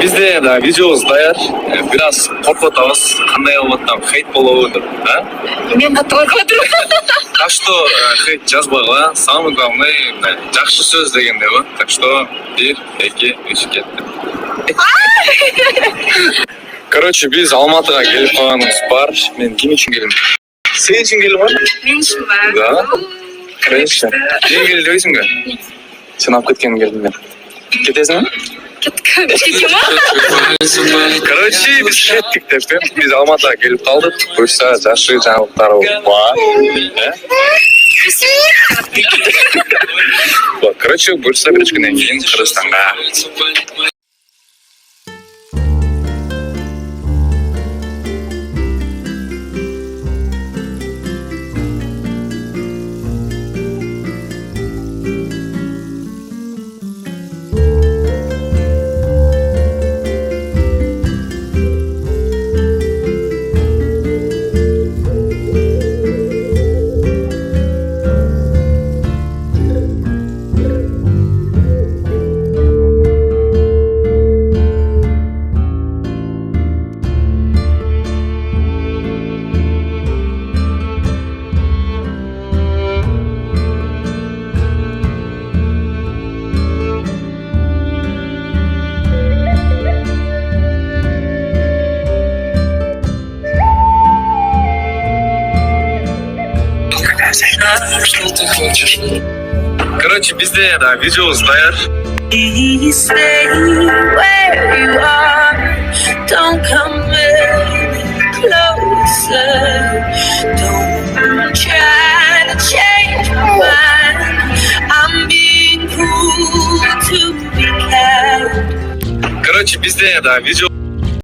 Bizde de videomuz dayar. Biraz korkutamiz. Qanday olmadan hate bo'ladi, ha? Men qattiq Так что hate жазбагыла. Самое главное, жақсы сөз дегенде ғой. Так что 1, 2, 3 кетті. Короче, біз Алматыға келіп қалғанымыз бар. Мен кім үшін келдім? Сен үшін келдім ба? Мен үшін ба? Да. Конечно. Мен келді дейсің бе? Сен алып кеткенін келдім мен. Кетесің бе? Кеттім ма? Короче, біз кеттік деп, біз Алматыға келіп қалдық. Бұйырса жақсы жаңалықтар бар. Короче, бұйырса бір күннен кейін Қырғызстанға. Что ты хочешь? Короче, bizde de videomuz dayar. Stay where you are. Don't come any closer. Don't try to change my mind. I'm being cruel to be kind. Короче, bizde de video